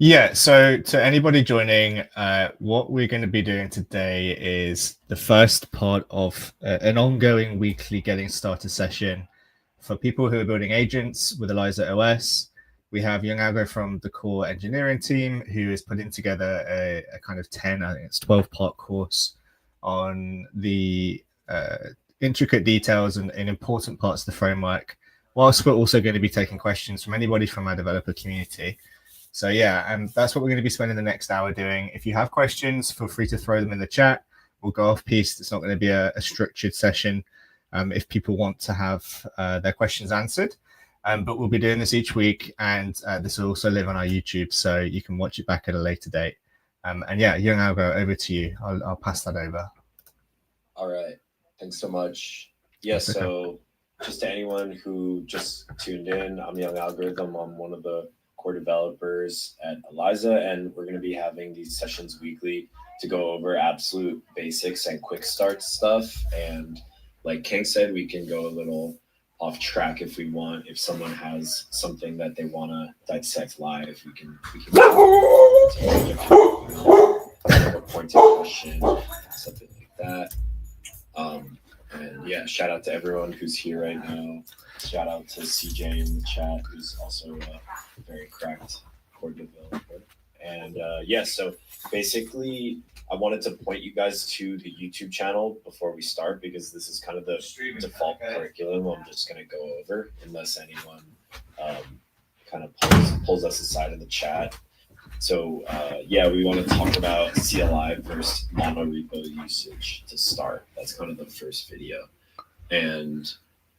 Yeah, so to anybody joining, what we're going to be doing today is the first part of an ongoing weekly getting started session for people who are building agents with elizaOS. We have young Algo from the core engineering team who is putting together a kind of 10, I think it's 12-part course on the intricate details and important parts of the framework, whilst we're also going to be taking questions from anybody from our developer community. So yeah, and that's what we're going to be spending the next hour doing. If you have questions, feel free to throw them in the chat. We'll go off piece. It's not going to be a structured session if people want to have their questions answered. But we'll be doing this each week, and this will also live on our YouTube, so you can watch it back at a later date. And yeah, Young Algo, over to you. I'll pass that over. All right. Thanks so much. Yeah, so just to anyone who just tuned in, I'm Young Algorithm. I'm one of the core developers at Eliza, and we're going to be having these sessions weekly to go over absolute basics and quick start stuff. And like King said, we can go a little off track if we want. If someone has something that they want to dissect live, we can a pointed question, something like that. And yeah, shout out to everyone who's here right now. Shout out to CJ in the chat, who's also a very cracked core developer. And yeah, so basically, I wanted to point you guys to the YouTube channel before we start, because this is kind of the default curriculum I'm just going to go over, unless anyone kind of pulls us aside in the chat. So yeah, we want to talk about CLI versus monorepo usage to start. That's kind of the first video. And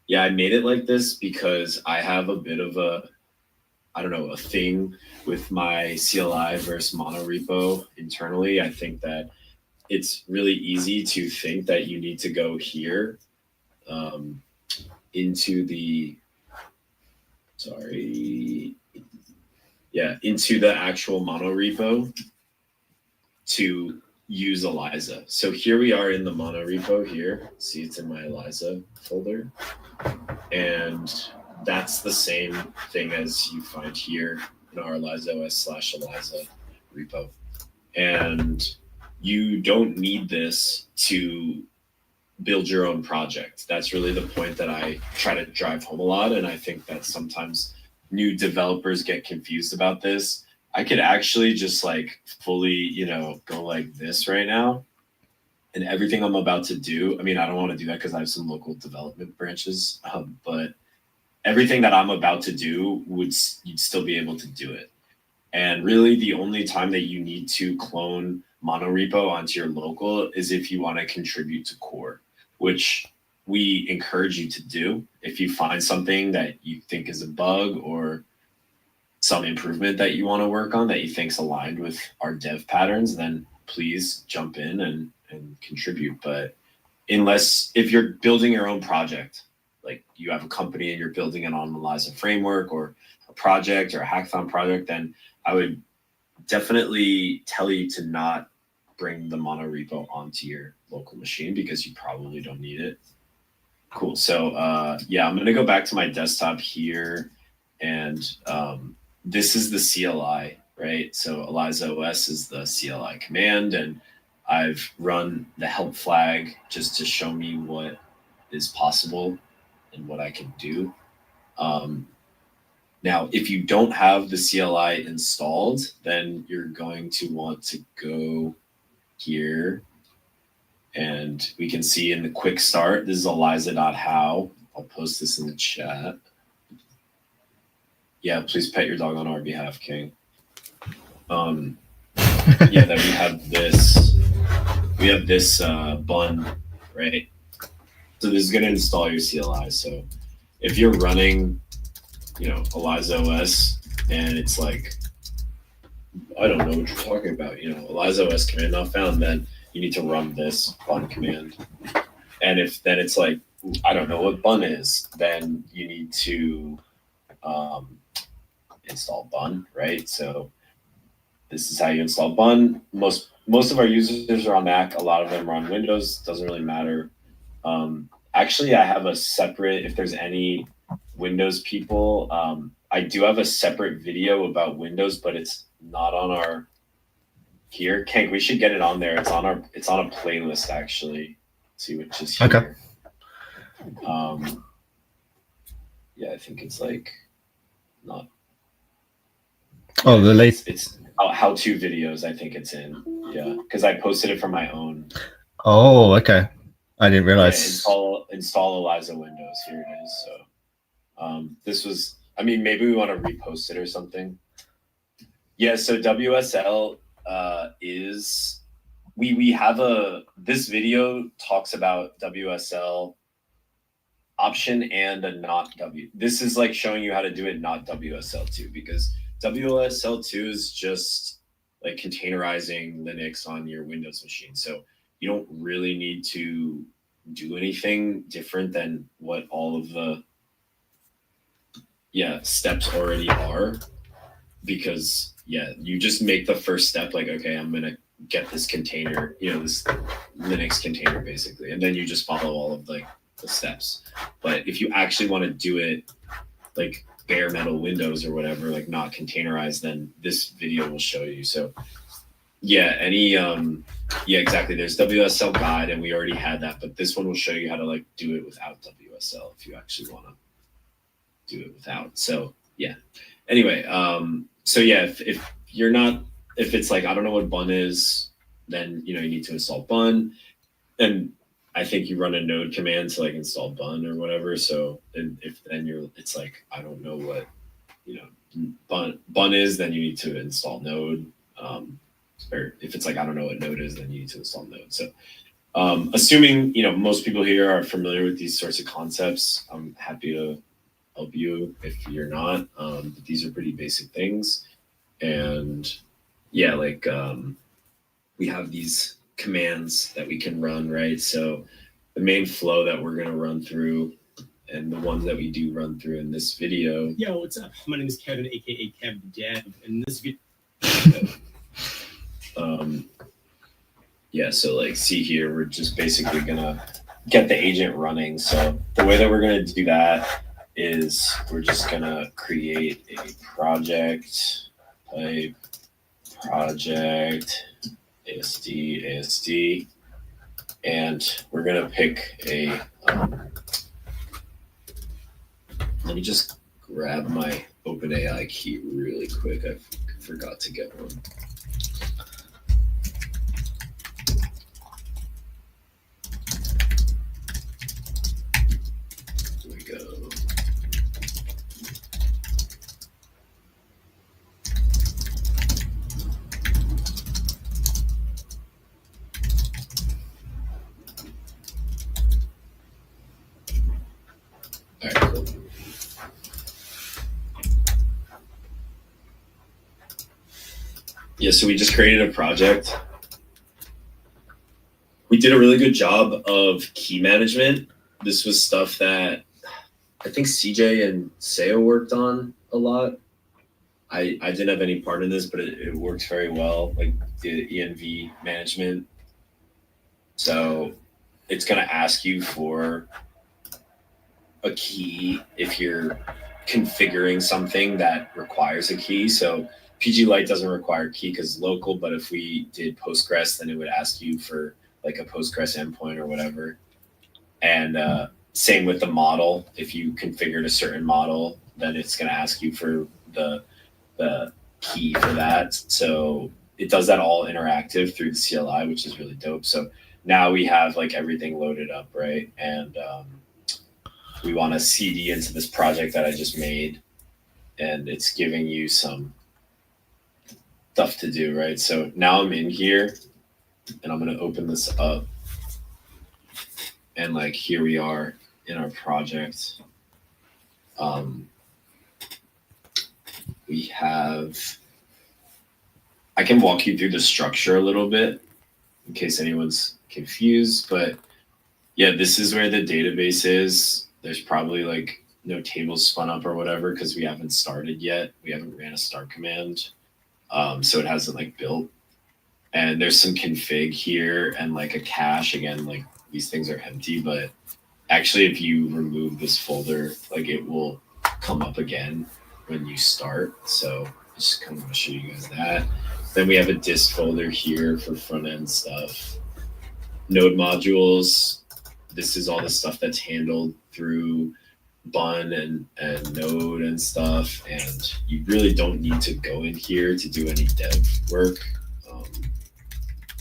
yeah, I made it like this because I have a bit of a thing with my CLI versus monorepo internally. I think that it's really easy to think that you need to go here into the actual monorepo to use Eliza. So here we are in the monorepo here. See, it's in my Eliza folder. And that's the same thing as you find here in our elizaOS/Eliza repo. And you don't need this to build your own project. That's really the point that I try to drive home a lot. And I think that sometimes new developers get confused about this. I could actually just like fully, go like this right now. And everything I'm about to do, I mean, I don't want to do that because I have some local development branches, but everything that I'm about to do you'd still be able to do it. And really the only time that you need to clone monorepo onto your local is if you want to contribute to core, which we encourage you to do. If you find something that you think is a bug or some improvement that you want to work on that you think's aligned with our dev patterns, then please jump in and contribute. But if you're building your own project, like you have a company and you're building it on Eliza framework or a project or a hackathon project, then I would definitely tell you to not bring the monorepo onto your local machine because you probably don't need it. Cool. So yeah, I'm going to go back to my desktop here, and this is the CLI, right? So elizaOS is the CLI command, and I've run the help flag just to show me what is possible and what I can do. Now, if you don't have the CLI installed, then you're going to want to go here, and we can see in the quick start, this is eliza.how. I'll post this in the chat. Yeah, please pet your dog on our behalf, King. Yeah, then we have this bun, right? So this is going to install your CLI. So if you're running, elizaOS, and it's like, I don't know what you're talking about, elizaOS command not found, then you need to run this bun command. And if then it's like, I don't know what bun is, then you need to install bun, right? So this is how you install bun. Most of our users are on Mac. A lot of them are on Windows. Doesn't really matter. Actually, I have a separate, if there's any Windows people, I do have a separate video about Windows, but it's not on our here. Kank, we should get it on there. It's on a playlist actually. Let's see which is here. Okay. Yeah, I think it's like not. Oh, the latest. It's how-to videos. I think it's in. Yeah, because I posted it from my own. Oh, okay. I didn't realize. Yeah, install Eliza Windows. Here it is. So, this was. I mean, maybe we want to repost it or something. Yeah. So WSL is we have this video talks about WSL option and a not W. This is like showing you how to do it not WSL2, because WSL2 is just like containerizing Linux on your Windows machine. So you don't really need to do anything different than what all of the steps already are, because you just make the first step, like, okay, I'm gonna get this container, this Linux container basically, and then you just follow all of like the steps. But if you actually want to do it like bare metal Windows or whatever, like not containerized, then this video will show you. So exactly, there's WSL guide, and we already had that, but this one will show you how to like do it without WSL if you actually want to do it without. So anyway, if you're not, if it's like, I don't know what bun is, then you need to install bun, and I think you run a node command to like install bun or whatever. So it's like, I don't know what bun is, then you need to install node. Or if it's like, I don't know what node is, then you need to install node. So assuming most people here are familiar with these sorts of concepts, I'm happy to help you if you're not. But these are pretty basic things, and we have these commands that we can run, right? So the main flow that we're going to run through, and the ones that we do run through in this video. Yo, what's up? My name is Kevin, aka Kev Dev, and this video. So like, see here, we're just basically gonna get the agent running. So the way that we're gonna do that is we're just gonna create a project type project ASD, and we're gonna pick a let me just grab my OpenAI key really quick. I forgot to get one. Here we go. All right, cool. So we just created a project. We did a really good job of key management. This was stuff that I think CJ and Seo worked on a lot. I didn't have any part in this, but it works very well, like the ENV management. So it's going to ask you for a key if you're configuring something that requires a key. So PG Lite doesn't require a key because local, but if we did Postgres, then it would ask you for like a Postgres endpoint or whatever. And same with the model. If you configured a certain model, then it's going to ask you for the key for that. So it does that all interactive through the CLI, which is really dope. So now we have like everything loaded up, right? And we want to CD into this project that I just made, and it's giving you some stuff to do, right? So now I'm in here, and I'm going to open this up, and like here we are in our project. We have, I can walk you through the structure a little bit in case anyone's confused, but this is where the database is. There's probably like no tables spun up or whatever because we haven't started yet. We haven't ran a start command. So it hasn't like built. And there's some config here and like a cache. Again, like these things are empty, but actually if you remove this folder, like it will come up again. when you start. So just kind of want to show you guys that. Then we have a dist folder here for front end stuff. Node modules. This is all the stuff that's handled through Bun and Node and stuff. And you really don't need to go in here to do any dev work.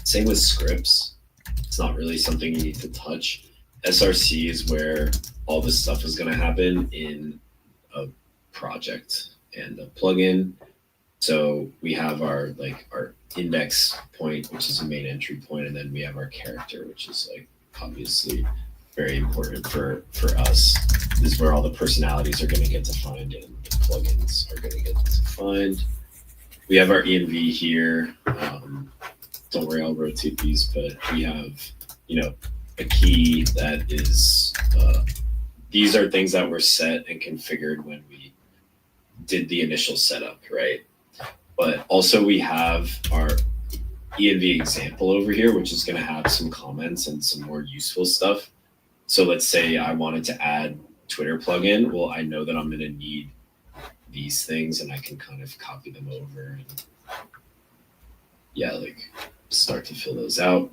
Same with scripts. It's not really something you need to touch. SRC is where all this stuff is going to happen in a project and a plugin. So we have our index point, which is a main entry point, and then we have our character, which is like obviously very important for us. This is where all the personalities are going to get defined and the plugins are going to get defined. We have our env here. Don't worry, I'll rotate these, but we have, a key that is, these are things that were set and configured when we did the initial setup, right? But also we have our env example over here, which is going to have some comments and some more useful stuff. So let's say I wanted to add Twitter plugin. Well, I know that I'm going to need these things, and I can kind of copy them over and start to fill those out.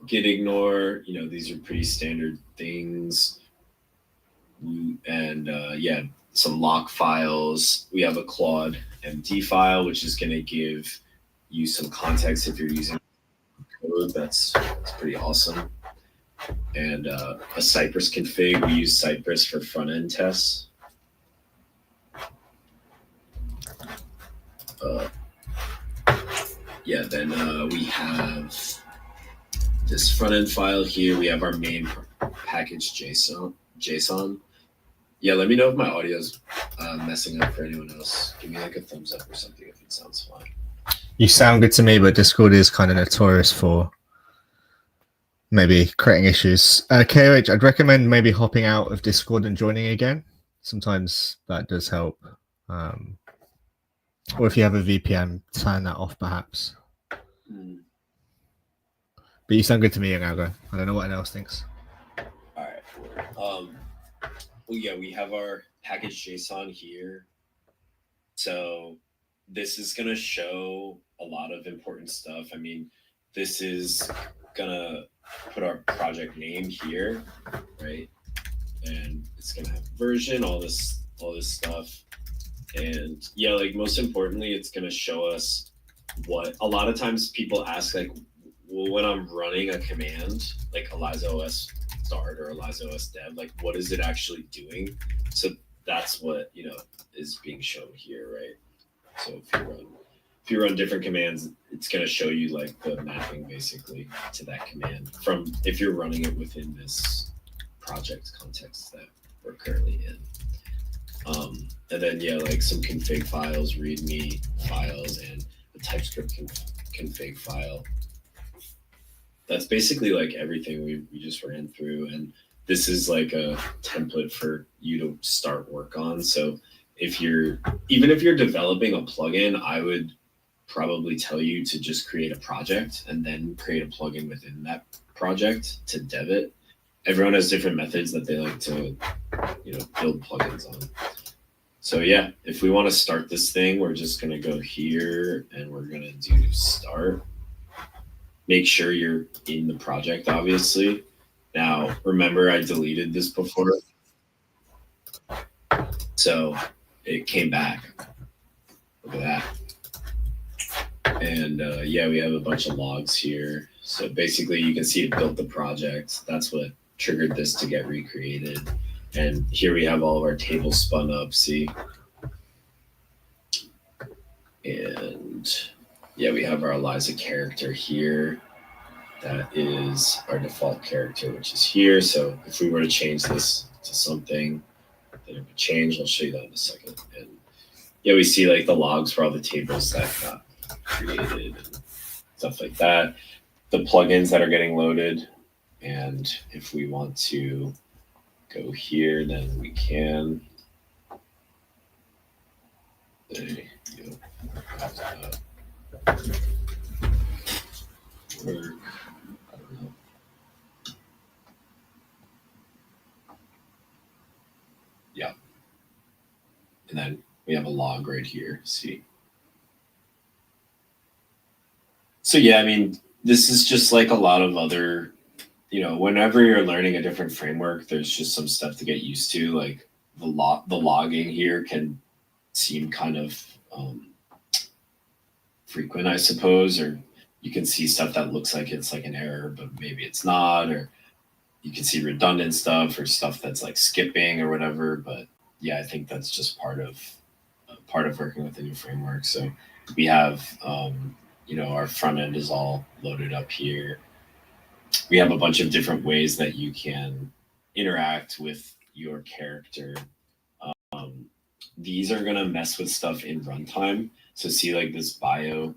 Git ignore, these are pretty standard things. And some lock files. We have a Claude MD file, which is going to give you some context if you're using code. That's pretty awesome. And a Cypress config. We use Cypress for front end tests. Then we have this front end file here. We have our main package JSON. Yeah, let me know if my audio's messing up for anyone else. Give me a thumbs up or something if it sounds fine. You sound good to me, but Discord is kind of notorious for maybe creating issues. KOH, I'd recommend maybe hopping out of Discord and joining again. Sometimes that does help. Or if you have a VPN, turn that off perhaps. But you sound good to me, Young Algo. I don't know what anyone else thinks. All right. We have our package JSON here. So this is going to show a lot of important stuff. I mean, this is going to put our project name here, right? And it's going to have version, all this stuff. And most importantly, it's going to show us what a lot of times people ask, well, when I'm running a command like elizaOS start or elizaOS dev, what is it actually doing? So that's what is being shown here, right? So if you run different commands, it's going to show you the mapping basically to that command from if you're running it within this project context that we're currently in. And then some config files, readme files, and the TypeScript config file. That's basically everything we just ran through, and this is a template for you to start work on. So even if you're developing a plugin, I would probably tell you to just create a project and then create a plugin within that project to dev it. Everyone has different methods that they like to build plugins on. So if we want to start this thing, we're just going to go here and we're going to do start. Make sure you're in the project, obviously. Now, remember I deleted this before. So it came back. Look at that. And we have a bunch of logs here. So basically you can see it built the project. That's what triggered this to get recreated. And here we have all of our tables spun up, see? And we have our Eliza character here. That is our default character, which is here. So if we were to change this to something, then it would change. I'll show you that in a second. And we see the logs for all the tables that got created and stuff like that. The plugins that are getting loaded. And if we want to go here, then we can. There you go. Work. I don't know. Yeah. log right here. See. So yeah, I mean, this is just like a lot of other, whenever you're learning a different framework, there's just some stuff to get used to. Like the logging here can seem kind of frequent, I suppose, or you can see stuff that looks like it's like an error, but maybe it's not, or you can see redundant stuff or stuff that's like skipping or whatever. But yeah, I think that's just part of working with the new framework. So we have, our front end is all loaded up here. We have a bunch of different ways that you can interact with your character. These are gonna mess with stuff in runtime. So see, like this bio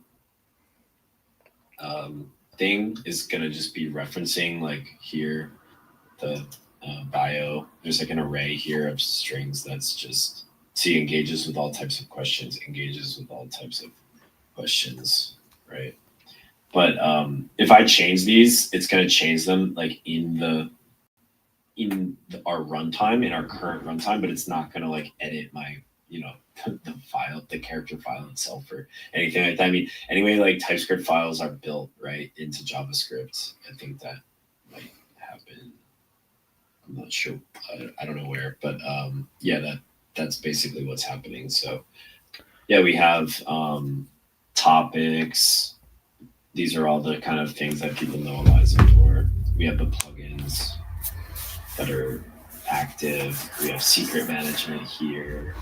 thing is gonna just be referencing like here the bio. There's like an array here of strings that's just engages with all types of questions, right? But if I change these, it's gonna change them like in our runtime, in our current runtime, but it's not gonna like edit my the file, the character file itself or anything like that. I mean, anyway, like TypeScript files are built right into JavaScript. I think that might happen. I'm not sure. I don't know where, but yeah, that's basically what's happening. So yeah, we have topics. These are all the kind of things that people know Eliza for. We have the plugins that are active. We have secret management here.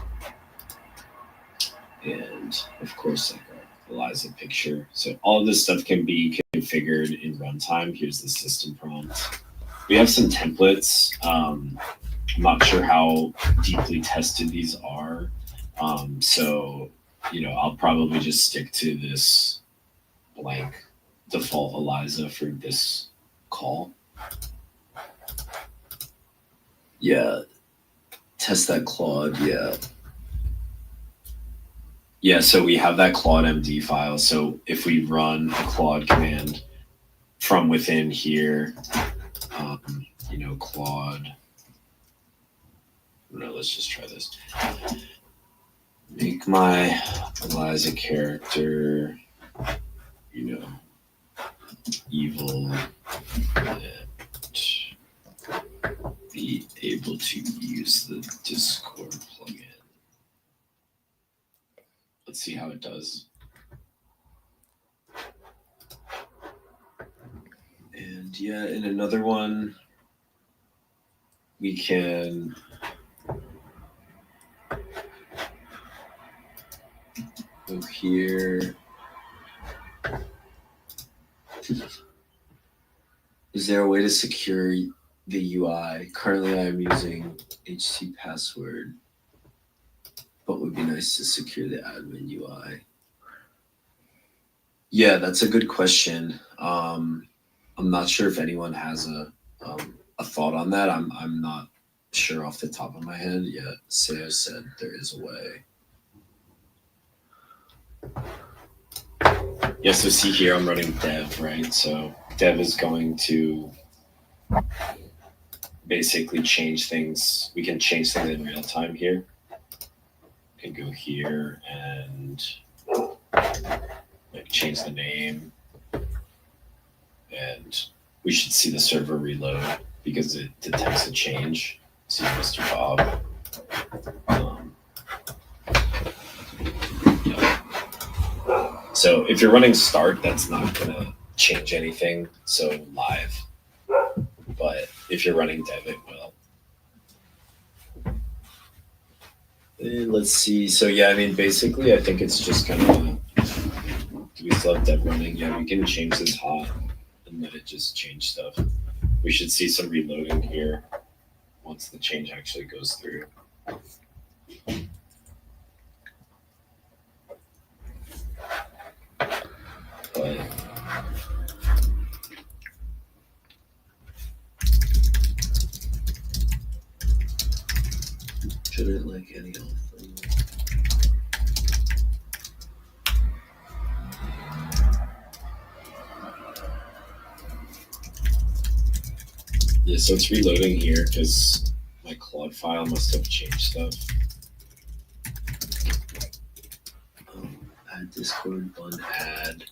And of course, like our Eliza picture. So all of this stuff can be configured in runtime. Here's the system prompt. We have some templates. I'm not sure how deeply tested these are. So, I'll probably just stick to this blank default Eliza for this call. Yeah. Test that Claude. Yeah. Yeah, so we have that Claude MD file. So if we run a Claude command from within here, Claude, no, let's just try this. Make my Eliza character, evil and be able to use the Discord plugin. Let's see how it does. And yeah, in another one, we can go here. Is there a way to secure the UI? Currently, I'm using HT password, but would be nice to secure the admin UI. Yeah, that's a good question. I'm not sure if anyone has a thought on that. I'm not sure off the top of my head yet. Saya said there is a way. Yeah, so see here, I'm running dev, right? So dev is going to basically change things. We can change things in real time here. We can go here and change the name. And we should see the server reload because it detects a change. See Mr. Bob. So if you're running start, that's not gonna change anything. So live, but if you're running dev, it will. And let's see. So yeah, I mean, basically, I think it's just kind of. Do we still have dev running? Yeah, we can change this hot and let it just change stuff. We should see some reloading here once the change actually goes through. But should it like any other thing? Yeah, so it's reloading here because my Claude file must have changed stuff. Discord bun add.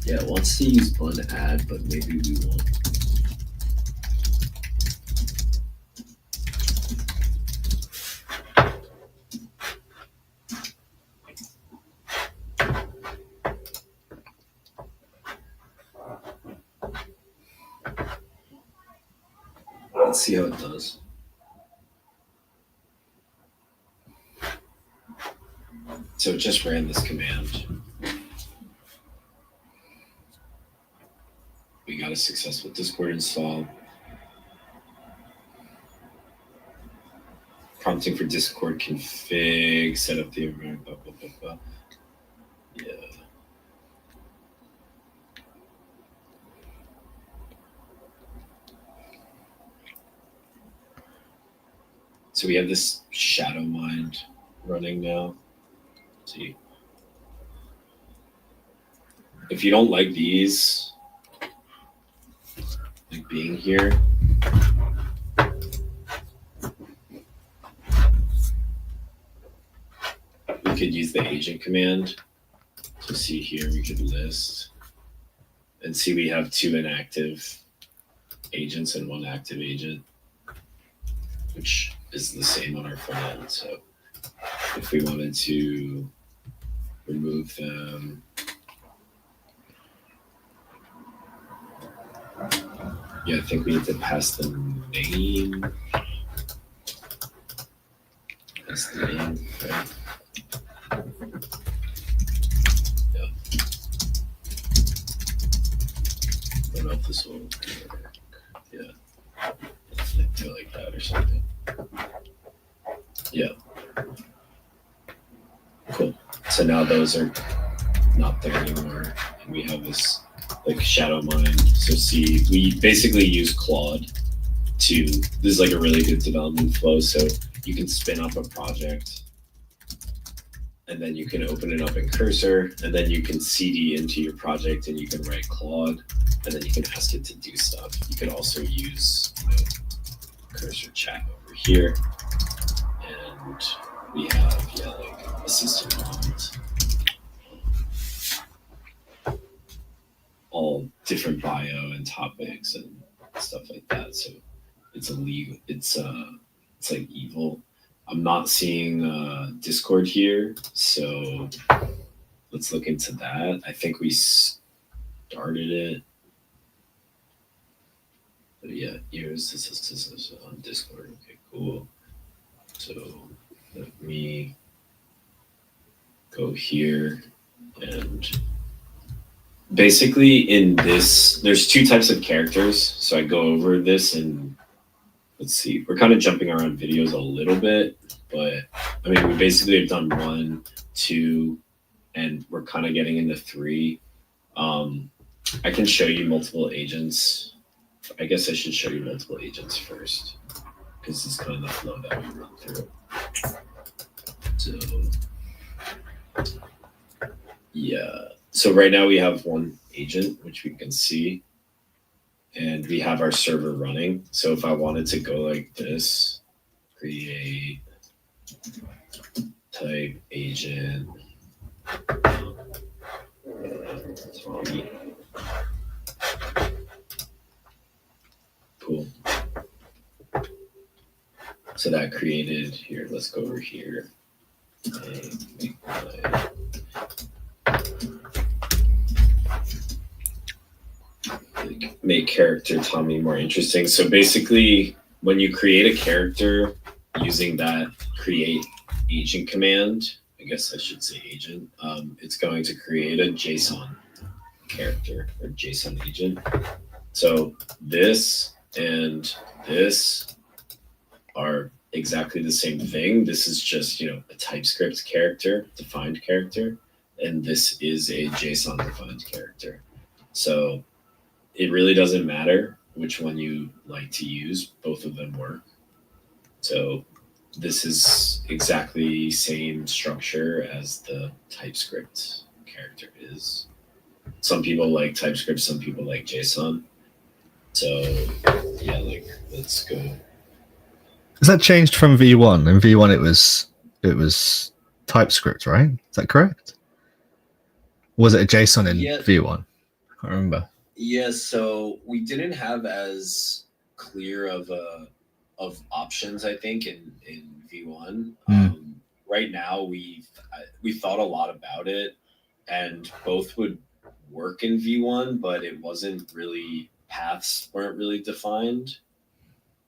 Yeah, it wants to use bun add, but maybe we won't. Let's see how it does. So it just ran this command. We got a successful Discord install. Prompting for Discord config, set up the environment, blah, blah, blah, blah. Yeah. So we have this shadow mind running now. Let's see. If you don't like these, like being here, we could use the agent command. So see here, we could list and see we have 2 inactive agents and 1 active agent, which is the same on our front end. So if we wanted to remove them, yeah, I think we need to pass the name. That's the name, right? Yeah. I don't know if this will work. Yeah. Do like that or something. Yeah. Cool. So now those are not there anymore. And we have this like shadow mind. So see, we basically use Claude to, this is like a really good development flow. So you can spin up a project and then you can open it up in Cursor and then you can CD into your project and you can write Claude and then you can ask it to do stuff. You could also use Cursor chat over here. And we have, yeah, like assistant comments. All different bio and topics and stuff like that. So it's illegal. It's like evil. I'm not seeing Discord here, so let's look into that. I think we started it. But yeah, here's this on Discord. Okay, cool. So let me go here and basically in this, there's 2 types of characters. So I go over this and let's see, we're kind of jumping around videos a little bit, but I mean, we basically have done 1, 2, and we're kind of getting into 3. I can show you multiple agents. I guess I should show you multiple agents first because it's kind of the flow that we run through. So yeah. So right now we have 1 agent, which we can see, and we have our server running. So if I wanted to go like this, create type agent, cool. So that created here. Let's go over here. Make character Tommy more interesting. So basically, when you create a character using that create agent command, I guess I should say agent, it's going to create a JSON character or JSON agent. So this and this are exactly the same thing. This is just, a TypeScript character, defined character, and this is a JSON defined character. So it really doesn't matter which one you like to use. Both of them work. So this is exactly same structure as the TypeScript character is. Some people like TypeScript, some people like JSON. So yeah, let's go. Has that changed from V1? In V1 it was TypeScript, right? Is that correct? Was it a JSON in Yeah. V1? I can't remember. Yeah, so we didn't have as clear of options, I think, in V1. Right now, we thought a lot about it, and both would work in V1, but it wasn't really, paths weren't really defined.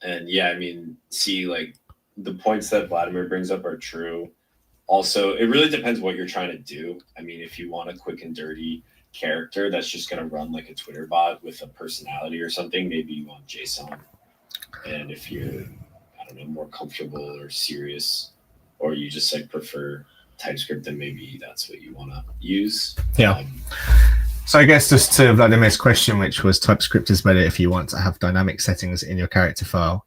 And yeah, I mean, see, like the points that Vladimir brings up are true. Also, it really depends what you're trying to do. I mean, if you want a quick and dirty character that's just going to run like a Twitter bot with a personality or something, maybe you want JSON. And if you're, I don't know, more comfortable or serious, or you just like prefer TypeScript, then maybe that's what you want to use. Yeah. So I guess just to Vladimir's question, which was TypeScript is better if you want to have dynamic settings in your character file.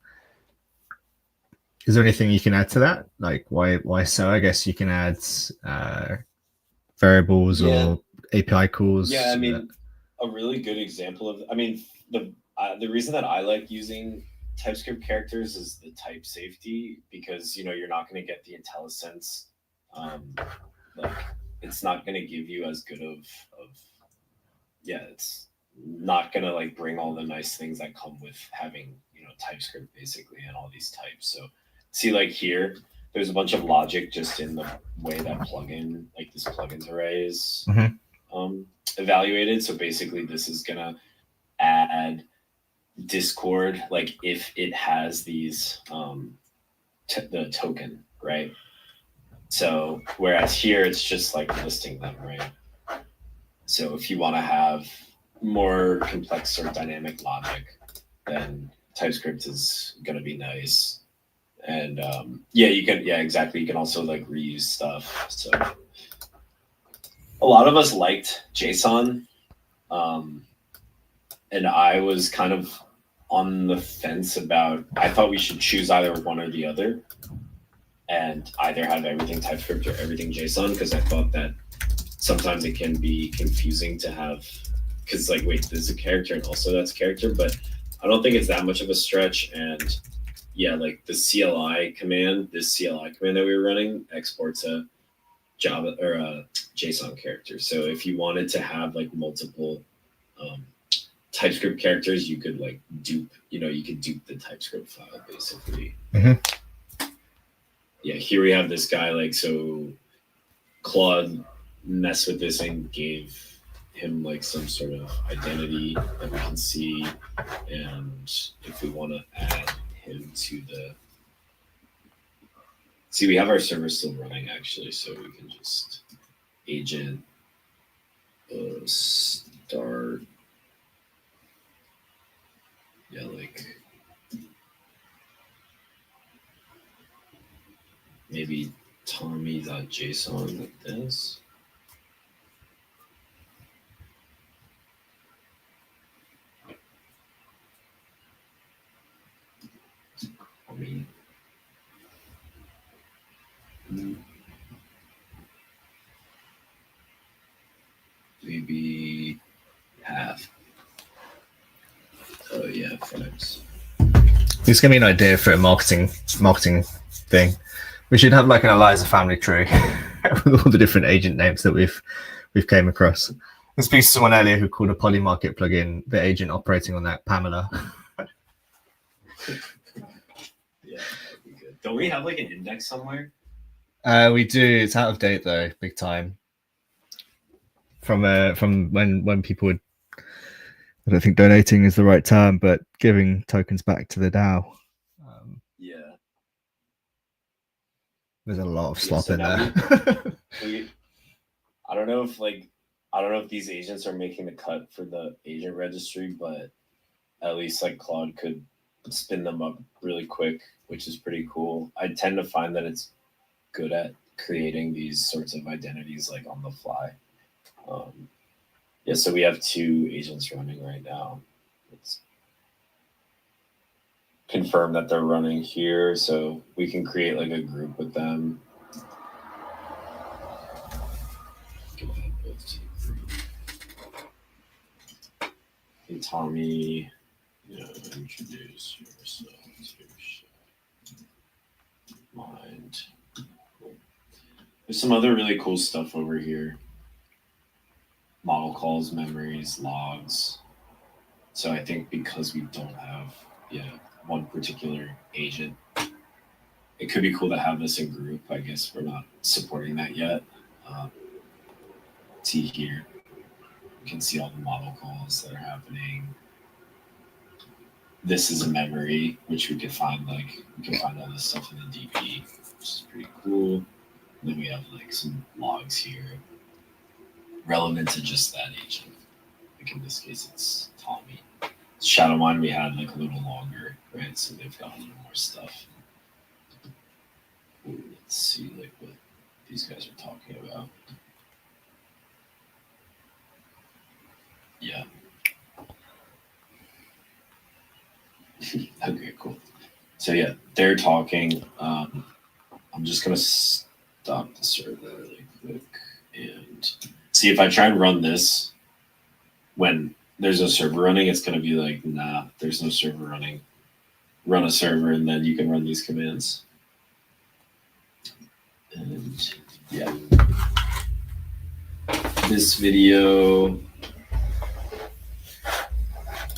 Is there anything you can add to that? Like why so? I guess you can add variables or API calls. Yeah, I mean, a really good example of, I mean, the reason that I like using TypeScript characters is the type safety, because you're not going to get the IntelliSense. Like it's not going to give you as good of it's not going to like bring all the nice things that come with having TypeScript basically and all these types. So see, like here, there's a bunch of logic just in the way that plugin, like this plugins array is evaluated. So basically this is going to add Discord, like if it has these, the token, right? So whereas here, it's just like listing them, right? So if you want to have more complex or dynamic logic, then TypeScript is going to be nice. And exactly. You can also like reuse stuff. So a lot of us liked JSON. And I was kind of on the fence about, I thought we should choose either one or the other and either have everything TypeScript or everything JSON, because I thought that sometimes it can be confusing to have, because like, wait, this is a character and also that's character, but I don't think it's that much of a stretch. And yeah, like the CLI command, this CLI command that we were running exports a Java or a JSON character. So if you wanted to have like multiple TypeScript characters, you could like dupe, you could dupe the TypeScript file basically. Yeah, here we have this guy, like, so Claude messed with this and gave him like some sort of identity that we can see. And if we want to add him to we have our server still running actually, so we can just agent start. Yeah, like maybe Tommy.json like this. Tommy. Maybe half. Oh yeah, thanks. This gave me an idea for a marketing thing. We should have like an Eliza family tree with all the different agent names that we've came across. I was speaking to someone earlier who called a Polymarket plugin the agent operating on that Pamela. Yeah, that'd be good. Don't we have like an index somewhere? We do. It's out of date though, big time. From when people would, I don't think donating is the right term, but giving tokens back to the DAO. Yeah. There's a lot of slop in there. I don't know if these agents are making the cut for the agent registry, but at least like Claude could spin them up really quick, which is pretty cool. I tend to find that it's good at creating these sorts of identities like on the fly. So we have 2 agents running right now. Let's confirm that they're running here, so we can create like a group with them. Hey Tommy, introduce yourself to Mind. Cool. There's some other really cool stuff over here. Model calls, memories, logs. So I think because we don't have one particular agent, it could be cool to have this in group. I guess we're not supporting that yet. See here, you can see all the model calls that are happening. This is a memory, which we can find all this stuff in the DB, which is pretty cool. And then we have like some logs here relevant to just that agent. Like in this case, it's Tommy. Shadowmine we had like a little longer, right? So they've got a little more stuff. Ooh, let's see like what these guys are talking about. Yeah. Okay, cool. So yeah, they're talking. I'm just gonna stop the server really quick and see if I try and run this when there's no server running, it's gonna be like, nah, there's no server running. Run a server and then you can run these commands. And yeah. This video,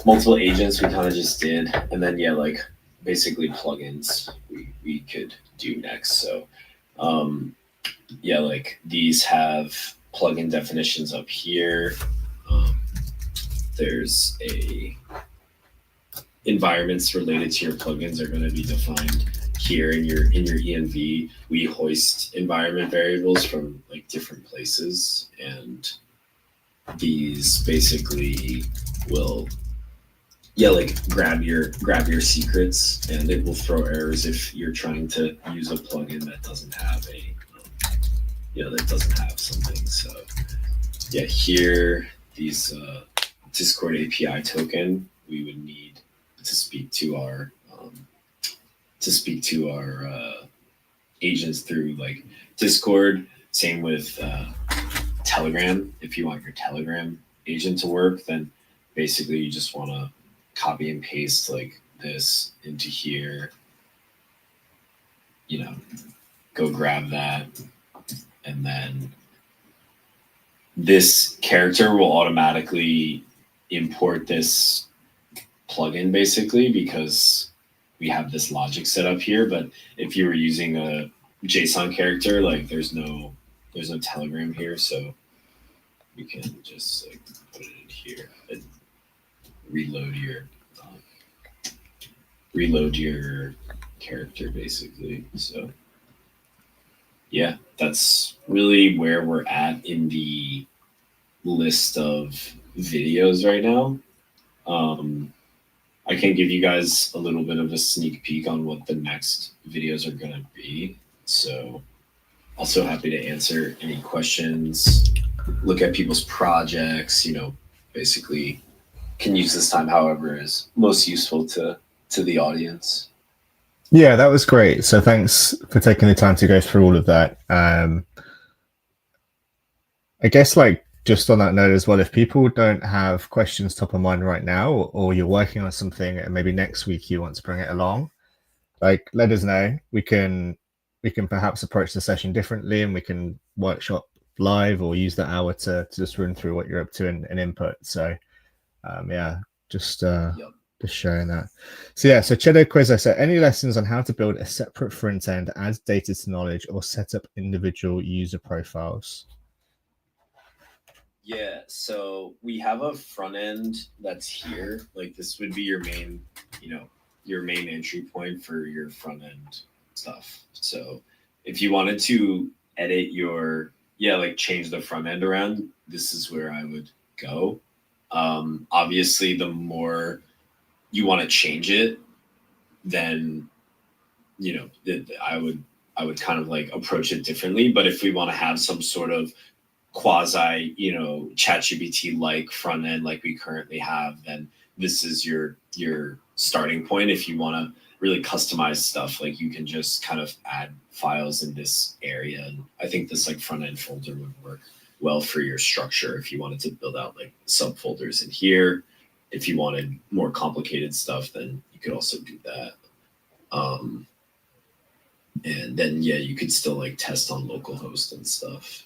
multiple agents we kind of just did, and then yeah, like basically plugins we could do next. So yeah, like these have plugin definitions up here. There's a environments related to your plugins are going to be defined here in your env. We hoist environment variables from like different places, and these basically will like grab your secrets, and it will throw errors if you're trying to use a plugin that doesn't have that doesn't have something. So yeah, here these Discord API token we would need to speak to our agents through like Discord. Same with Telegram. If you want your Telegram agent to work, then basically you just want to copy and paste like this into here. Go grab that, and then this character will automatically import this plugin basically because we have this logic set up here. But if you were using a JSON character, like there's no Telegram here, so you can just like put it in here and reload your character basically. So yeah, that's really where we're at in the list of videos right now. I can give you guys a little bit of a sneak peek on what the next videos are going to be. So also happy to answer any questions, look at people's projects, basically can use this time however is most useful to the audience. Yeah, that was great. So thanks for taking the time to go through all of that. I guess like just on that note as well, if people don't have questions top of mind right now, or you're working on something and maybe next week you want to bring it along, like let us know. We can perhaps approach the session differently, and we can workshop live or use the hour to just run through what you're up to and input. So yeah, just sharing that. So yeah, so Cheddar Quiz, I said, any lessons on how to build a separate front end, add data to knowledge, or set up individual user profiles? Yeah, so we have a front end that's here. Like this would be your main entry point for your front end stuff. So if you wanted to edit change the front end around, this is where I would go. Obviously, the more you want to change it, then I would kind of like approach it differently. But if we want to have some sort of quasi ChatGPT like front end like we currently have, then this is your starting point. If you want to really customize stuff, like you can just kind of add files in this area, and I think this like front end folder would work well for your structure if you wanted to build out like subfolders in here. If you wanted more complicated stuff, then you could also do that. And then you could still like test on localhost and stuff.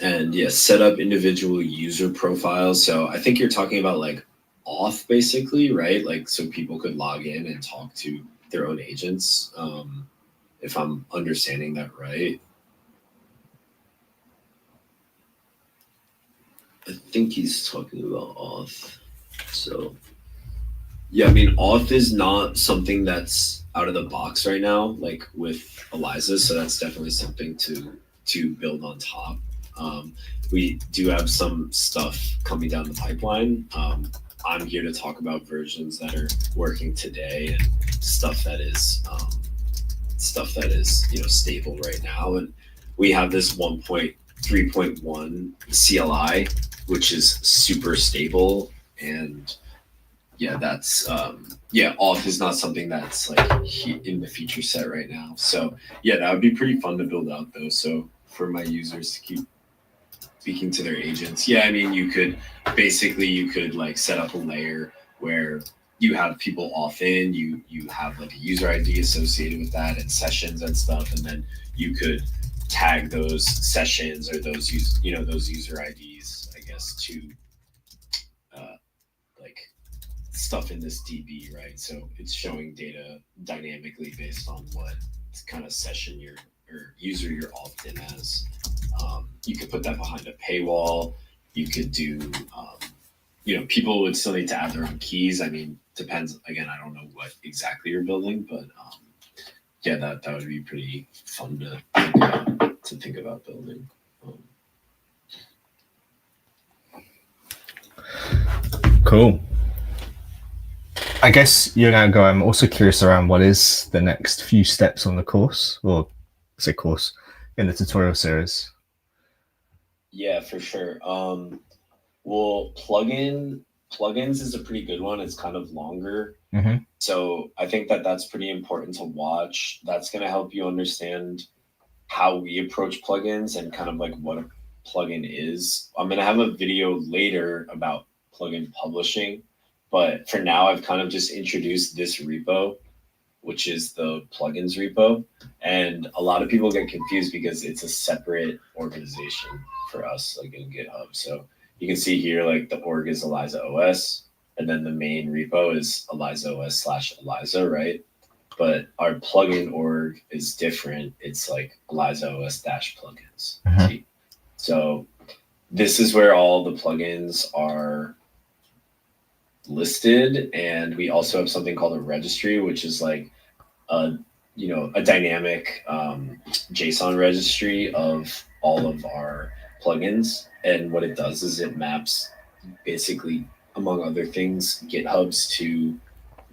And set up individual user profiles. So I think you're talking about like auth basically, right? Like so people could log in and talk to their own agents. If I'm understanding that right. I think he's talking about auth. So I mean auth is not something that's out of the box right now, like with Eliza. So that's definitely something to build on top. We do have some stuff coming down the pipeline. I'm here to talk about versions that are working today and stuff that is stable right now. And we have this 1.3.1 CLI, which is super stable. And that's auth is not something that's like in the feature set right now. So that would be pretty fun to build out though. So for my users to keep speaking to their agents, I mean you could like set up a layer where you have people off in, you have like a user ID associated with that and sessions and stuff, and then you could tag those sessions or those user IDs, I guess, to like stuff in this DB, right? So it's showing data dynamically based on what kind of session or user you're opted in as. You could put that behind a paywall. You could do, people would still need to add their own keys. I mean, depends. Again, I don't know what exactly you're building, but that would be pretty fun to think about building. Cool. I guess you're now go. I'm also curious around what is the next few steps on the course, or say course, in the tutorial series. Yeah, for sure. Well, plugins is a pretty good one. It's kind of longer. Mm-hmm. So I think that's pretty important to watch. That's going to help you understand how we approach plugins and kind of like what a plugin is. I'm going to have a video later about plugin publishing, but for now I've kind of just introduced this repo, which is the plugins repo. And a lot of people get confused because it's a separate organization for us, like in GitHub. So you can see here, like the org is elizaOS, and then the main repo is elizaOS/Eliza, right? But our plugin org is different. It's like elizaOS-plugins. Mm-hmm. So this is where all the plugins are listed. And we also have something called a registry, which is like a dynamic JSON registry of all of our plugins. And what it does is it maps basically, among other things, GitHubs to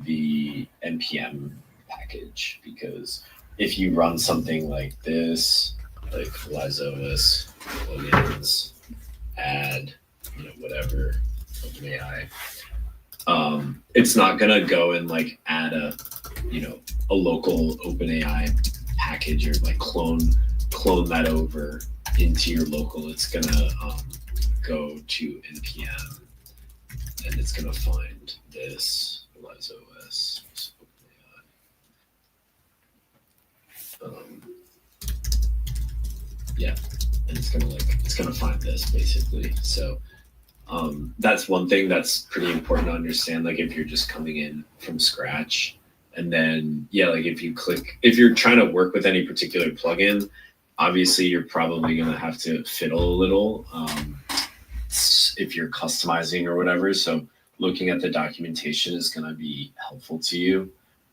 the NPM package. Because if you run something like this, like elizaOS plugins, add, whatever, OpenAI, it's not gonna go and like add a local OpenAI package or like clone that over into your local. It's gonna go to npm and it's gonna find this elizaOS and it's gonna find this basically. So that's one thing that's pretty important to understand, like if you're just coming in from scratch. And then like if you're trying to work with any particular plugin, obviously you're probably going to have to fiddle a little if you're customizing or whatever. So looking at the documentation is going to be helpful to you.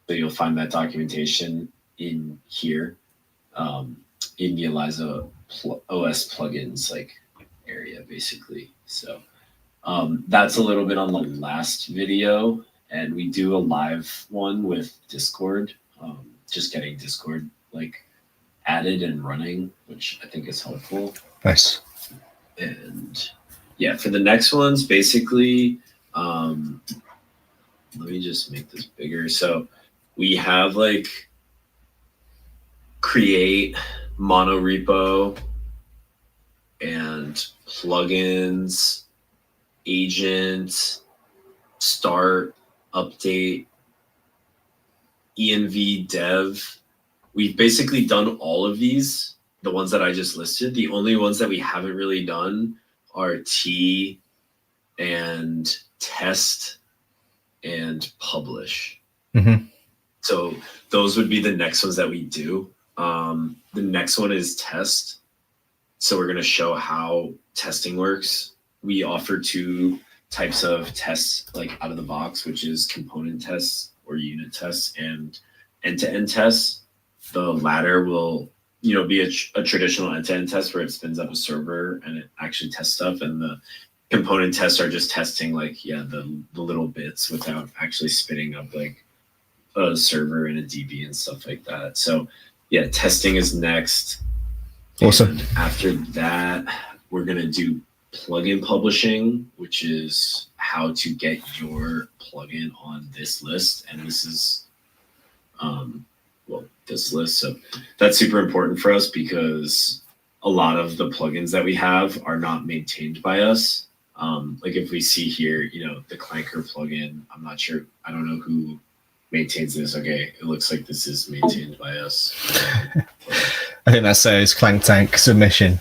So you'll find that documentation in here, in the elizaOS plugins like area basically. So that's a little bit on the last video, and we do a live one with Discord, just getting Discord like added and running, which I think is helpful. Nice. And for the next ones, basically, let me just make this bigger. So we have like create mono repo and plugins, agent, start, update, env dev. we've basically done all of these, the ones that I just listed. The only ones that we haven't really done are T and test and publish. Mm-hmm. So those would be the next ones that we do. The next one is test. So we're going to show how testing works. We offer 2 types of tests like out of the box, which is component tests or unit tests and end-to-end tests. The latter will, be a traditional end-to-end test where it spins up a server and it actually tests stuff. And the component tests are just testing the little bits without actually spinning up like a server and a DB and stuff like that. So yeah, testing is next. Awesome. And after that, we're going to do plugin publishing, which is how to get your plugin on this list. And this is, this list. So that's super important for us because a lot of the plugins that we have are not maintained by us. Like if we see here, the Clanker plugin, I'm not sure. I don't know who maintains this. Okay, it looks like this is maintained by us. I think that says Clank Tank submission.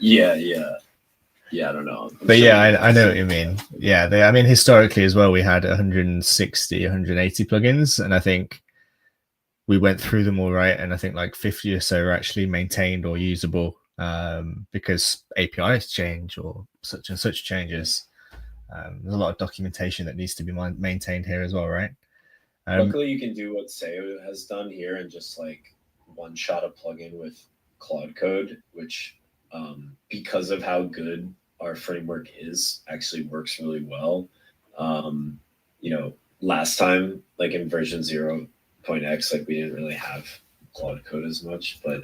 Yeah. I don't know. But yeah, I know what you mean. Yeah, historically as well, we had 160, 180 plugins, and I think we went through them all right, and I think like 50 or so are actually maintained or usable because APIs change or such and such changes. There's a lot of documentation that needs to be maintained here as well, right? Luckily, you can do what Seo has done here and just like one-shot a plugin with Claude Code, which because of how good our framework is, actually works really well. Last time, like in version 0.x, like we didn't really have Claude Code as much, but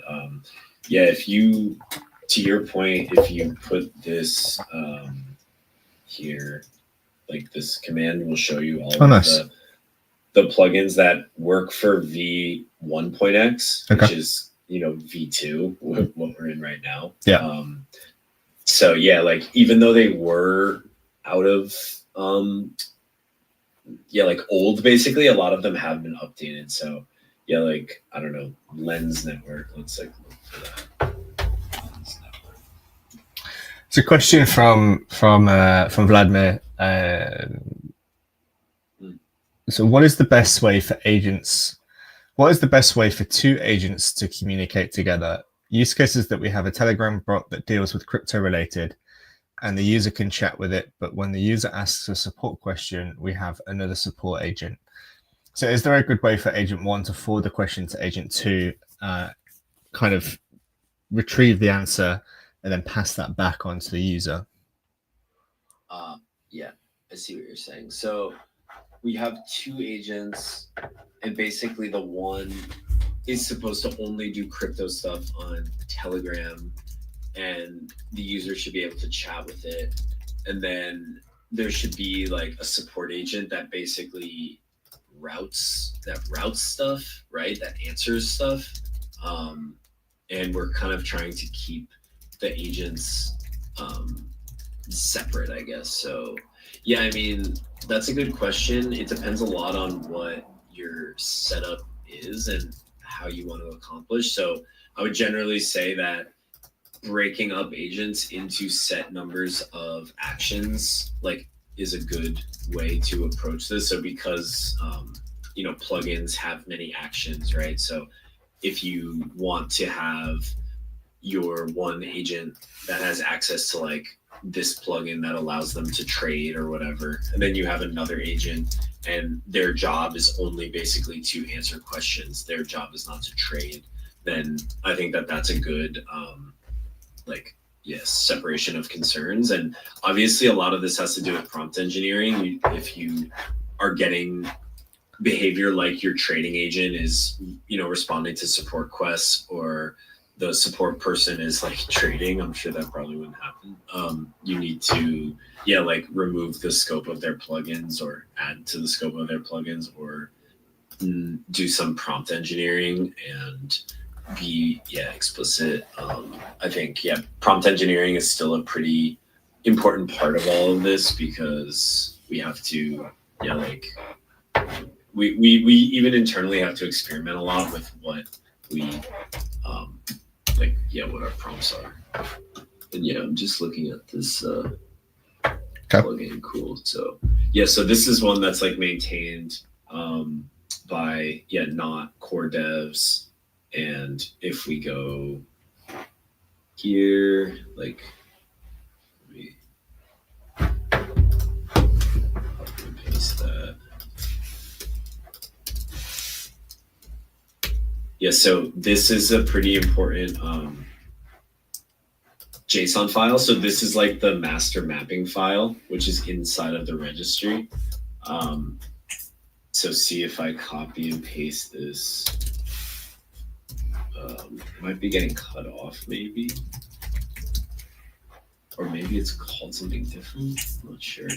to your point, if you put this here, like this command will show you all of the plugins that work for v1.x, okay. which is v2, what we're in right now. Yeah. So yeah, like even though they were out of like old, basically a lot of them have been updated. So yeah, like I don't know, Lens Network. Let's like look for that. Lens Network. It's a question from Vladimir. So what is the best way for agents? What is the best way for 2 agents to communicate together? Use cases that we have a Telegram bot that deals with crypto related and the user can chat with it. But when the user asks a support question, we have another support agent. So is there a good way for agent 1 to forward the question to agent 2, kind of retrieve the answer and then pass that back on to the user? Yeah, I see what you're saying. So we have 2 agents, and basically the one is supposed to only do crypto stuff on Telegram, and the user should be able to chat with it. And then there should be like a support agent that basically routes stuff, right? That answers stuff. And we're kind of trying to keep the agents separate, I guess. So yeah, I mean, that's a good question. It depends a lot on what your setup is and how you want to accomplish. So I would generally say that breaking up agents into set numbers of actions like is a good way to approach this. So because plugins have many actions, right? So if you want to have your one agent that has access to like this plugin that allows them to trade or whatever, and then you have another agent and their job is only basically to answer questions, their job is not to trade, then I think that that's a good separation of concerns. And obviously a lot of this has to do with prompt engineering. If you are getting behavior like your trading agent is responding to support quests, or the support person is like trading, I'm sure that probably wouldn't happen. You need to remove the scope of their plugins or add to the scope of their plugins, or do some prompt engineering and be explicit. I think prompt engineering is still a pretty important part of all of this, because we have to we even internally have to experiment a lot with what we like, yeah, what our prompts are. And yeah, I'm just looking at this plugin. Cool. So yeah, so this is one that's like maintained by not core devs. And if we go here, like copy and paste that. Yeah, so this is a pretty important JSON file. So this is like the master mapping file, which is inside of the registry. So see if I copy and paste this. Might be getting cut off, maybe. Or maybe it's called something different. I'm not sure.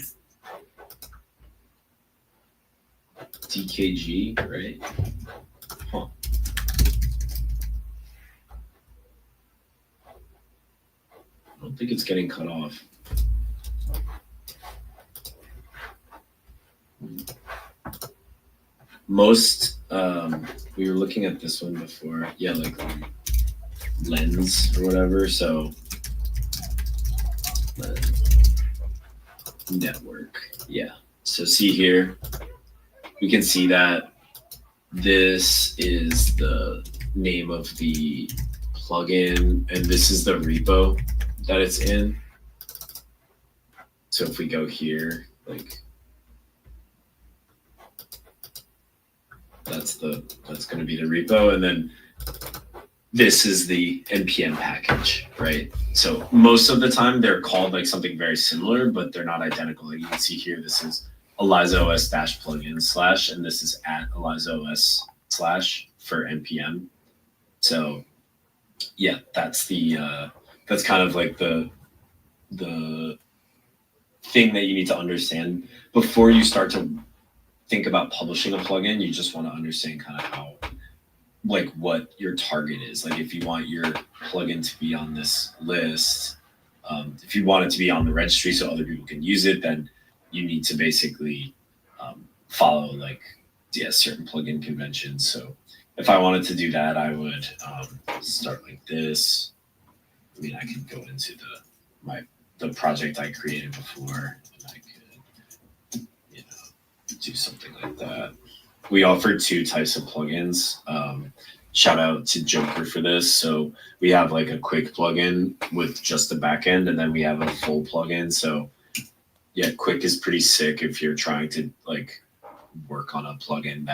DKG, right? Huh. I don't think it's getting cut off. Most, we were looking at this one before. Yeah, like lens or whatever. So network. Yeah. So see here, we can see that this is the name of the plugin, and this is the repo that it's in. So if we go here, like that's going to be the repo, and then this is the npm package, right? So most of the time they're called like something very similar, but they're not identical. Like you can see here, this is elizaOS -plugin / and this is at elizaOS / for npm. So yeah, that's the that's kind of like the thing that you need to understand before you start to think about publishing a plugin. You just want to understand kind of how, like, what your target is. Like if you want your plugin to be on this list, if you want it to be on the registry so other people can use it, then you need to basically follow like certain plugin conventions. So if I wanted to do that, I would start like this. I mean, I can go into the project I created before, and I could, do something like that. We offer 2 types of plugins. Shout out to Joker for this. So we have like a quick plugin with just the backend, and then we have a full plugin. So yeah, quick is pretty sick if you're trying to like work on a plugin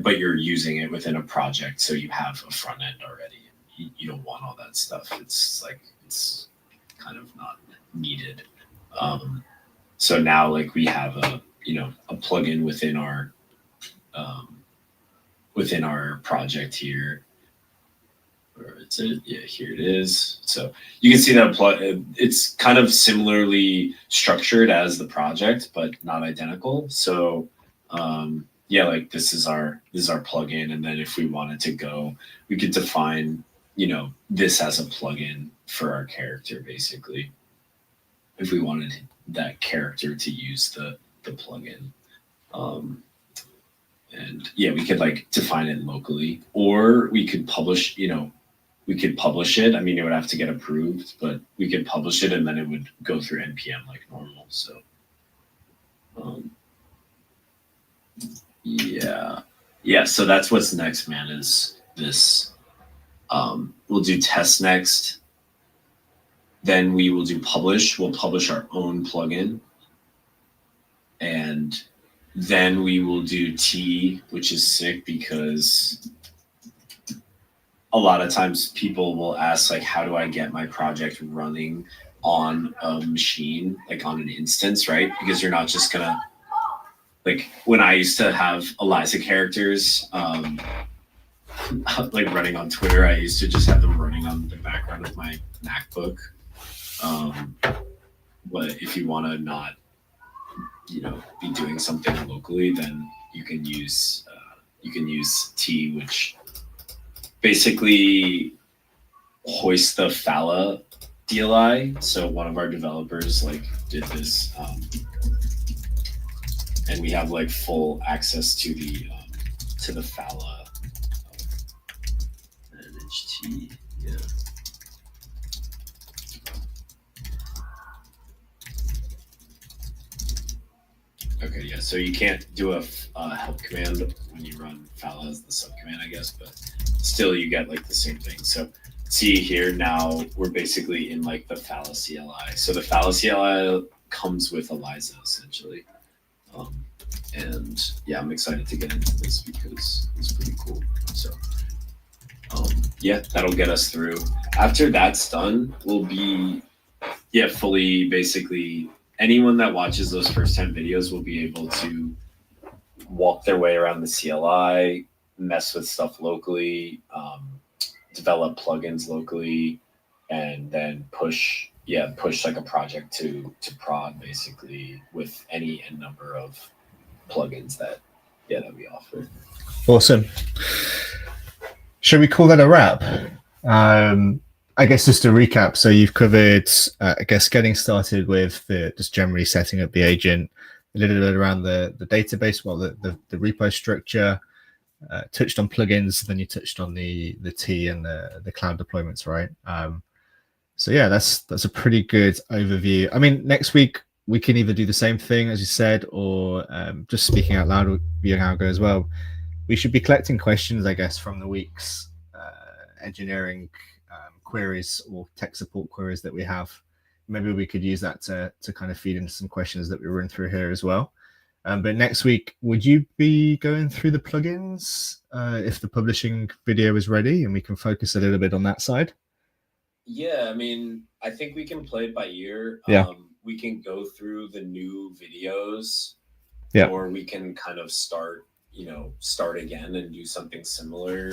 but you're using it within a project, so you have a front end already. You don't want all that stuff. It's kind of not needed. So now like we have a plugin within our project here. Where is it? Yeah, here it is. So you can see that it's kind of similarly structured as the project, but not identical. So yeah, like this is our plugin, and then if we wanted to go, we could define this as a plugin for our character, basically, if we wanted that character to use the plugin. And yeah, we could like define it locally, or we could publish, we could publish it. I mean, it would have to get approved, but we could publish it and then it would go through NPM like normal. So yeah, so that's what's next, man, is this. We'll do test next. Then we will do publish. We'll publish our own plugin. And then we will do T, which is sick because a lot of times people will ask, like, how do I get my project running on a machine, like on an instance, right? Because you're not just gonna, like when I used to have Eliza characters, like running on Twitter, I used to just have them running on the background of my MacBook. But if you want to not, be doing something locally, then you can use T, which basically hoists the Fala DLI. So one of our developers did this, and we have full access to the to the Fala. Manage T, yeah. Okay, yeah, so you can't do a help command when you run Fala as the subcommand, I guess, but still you get like the same thing. So see here now we're basically in like the Fala CLI. So the Fala CLI comes with Eliza essentially. And yeah, I'm excited to get into this because it's pretty cool. So yeah, that'll get us through. After that's done, we'll be fully basically anyone that watches those first 10 videos will be able to walk their way around the CLI, mess with stuff locally, develop plugins locally, and then push like a project to prod basically with any n number of plugins that we offer. Awesome. Should we call that a wrap? I guess just to recap, so you've covered, I guess, getting started with just generally setting up the agent, a little bit around the database, well, the repo structure, touched on plugins, then you touched on the T and the cloud deployments, right? So yeah, that's a pretty good overview. I mean, next week we can either do the same thing as you said, or just speaking out loud would be how it goes as well. We should be collecting questions, I guess, from the week's engineering queries or tech support queries that we have. Maybe we could use that to kind of feed into some questions that we run through here as well. But next week, would you be going through the plugins if the publishing video is ready and we can focus a little bit on that side? Yeah, I mean, I think we can play it by ear. Yeah. We can go through the new videos, or we can kind of start again and do something similar.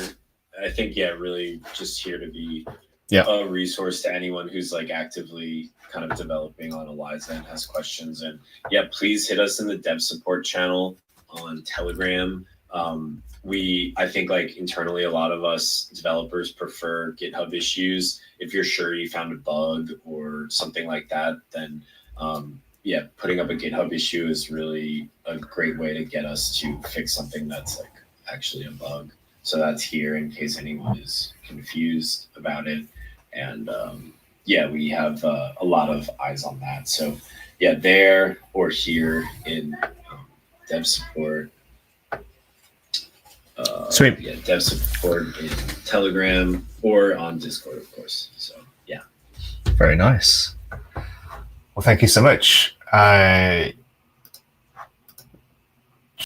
I think, really just here to be a resource to anyone who's like actively kind of developing on Eliza and has questions. And please hit us in the dev support channel on Telegram. I think like internally, a lot of us developers prefer GitHub issues. If you're sure you found a bug or something like that, then putting up a GitHub issue is really a great way to get us to fix something that's like actually a bug. So that's here in case anyone is confused about it. And we have a lot of eyes on that. So there or here in dev support. Sweet. Dev support in Telegram or on Discord, of course. So very nice. Well, thank you so much.